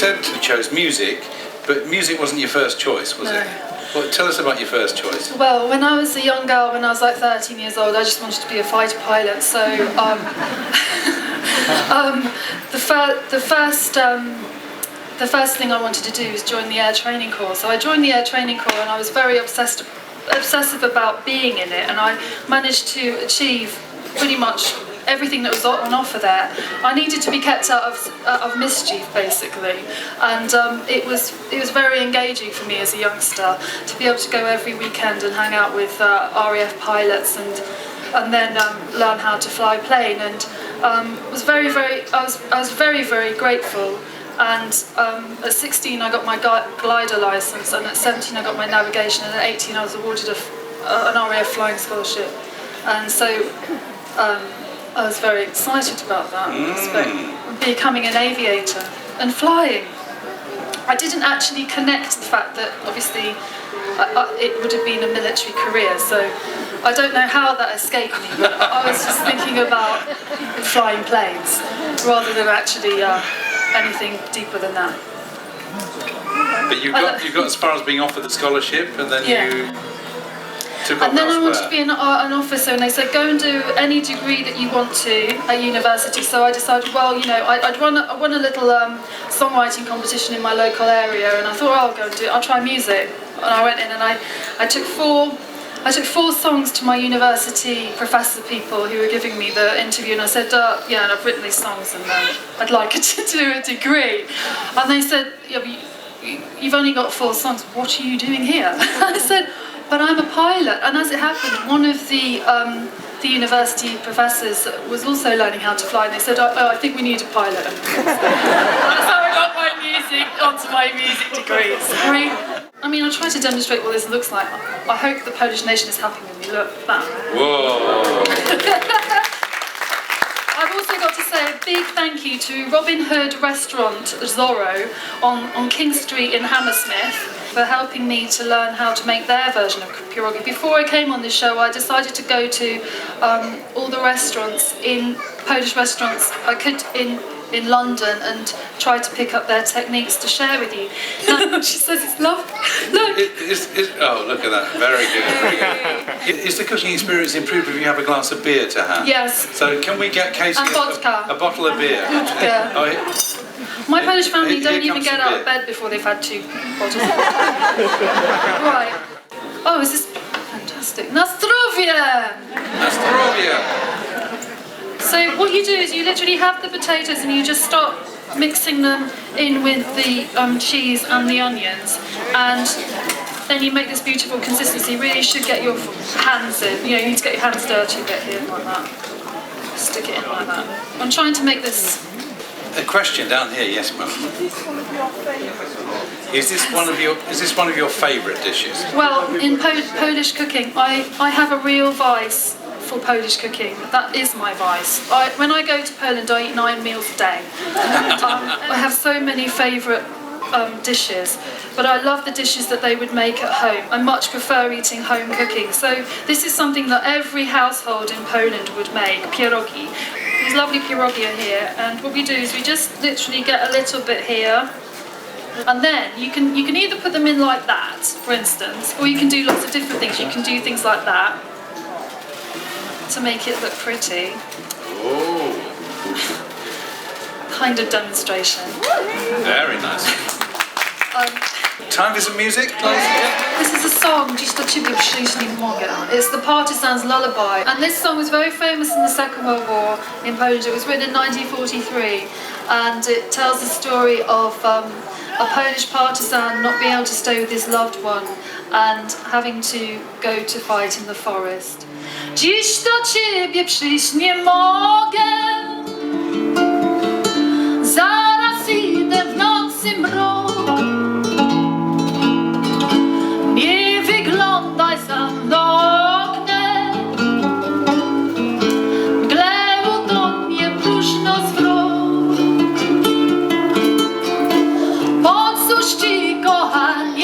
said you chose music, but music wasn't your first choice, was it? Well, tell us about your first choice. Well, when I was a young girl, when I was like 13 years old, I just wanted to be a fighter pilot. So the first thing I wanted to do was join the Air Training Corps. So I joined the Air Training Corps, and I was very obsessive about being in it, and I managed to achieve pretty much everything that was on offer there. I needed to be kept out of mischief, basically, and it was very engaging for me as a youngster to be able to go every weekend and hang out with RAF pilots and then learn how to fly a plane, and I was very grateful. And at 16 I got my glider license, and at 17 I got my navigation, and at 18 I was awarded an RAF flying scholarship, and so I was very excited about that, becoming an aviator and flying. I didn't actually connect the fact that obviously it would have been a military career, so I don't know how that escaped me, but I was just thinking about flying planes rather than actually anything deeper than that. But you got as far as being offered the scholarship, and then you took off. And then elsewhere. I wanted to be an officer, and they said go and do any degree that you want to at university. So I decided, well, you know, I won a little songwriting competition in my local area, and I thought, oh, I'll go and do it. I'll try music. And I went in and I took four songs to my university professor people who were giving me the interview, and I said, yeah, and I've written these songs, and I'd like to do a degree. And they said, yeah, but you've only got 4 songs. What are you doing here? I said, but I'm a pilot. And as it happened, one of the university professors was also learning how to fly, and they said, oh, I think we need a pilot. And that's how I got my music onto my music degree. Sorry. I mean, I'll try to demonstrate what this looks like. I hope the Polish nation is happy with me. Look, that. Whoa! I've also got to say a big thank you to Robin Hood Restaurant Zorro on King Street in Hammersmith for helping me to learn how to make their version of pierogi. Before I came on this show, I decided to go to all the restaurants, Polish restaurants I could in London, and try to pick up their techniques to share with you. She says it's lovely. Look. Oh, look at that. Very good. Very good. Is the cooking experience improved if you have a glass of beer to hand? Yes. So can we get Katy and vodka. A bottle of beer? Yeah. Oh, my Polish family don't even get out of bed before they've had 2 bottles of vodka. Right. Oh, is this fantastic? Na zdrowie! Na zdrowie! So what you do is you literally have the potatoes and you just start mixing them in with the cheese and the onions, and then you make this beautiful consistency. You really should get your hands in. You know, you need to get your hands dirty a bit here, like that. Stick it in like that. I'm trying to make this. A question down here, yes, ma'am. Is this one of your favourite dishes? Well, in Polish cooking, I have a real vice for Polish cooking. That is my vice. When I go to Poland, I eat 9 meals a day. I have so many favourite dishes, but I love the dishes that they would make at home. I much prefer eating home cooking. So this is something that every household in Poland would make, pierogi. These lovely pierogi are here, and what we do is we just literally get a little bit here, and then you can either put them in like that, for instance, or you can do lots of different things. You can do things like that to make it look pretty. Oh. Kind of demonstration. Very nice. Time for some music, please. This is a song, Dziś, ciebie, przyjść, mogę. It's the Partisans' lullaby. And this song was very famous in the Second World War in Poland. It was written in 1943, and it tells the story of a Polish partisan not being able to stay with his loved one and having to go to fight in the forest. Dziś do ciebie przyjść nie mogę, zaraz idę w nocy mrok. Nie wyglądaj za oknem, mgle utonie próżno zwrot. Po cóż ci, kochanie,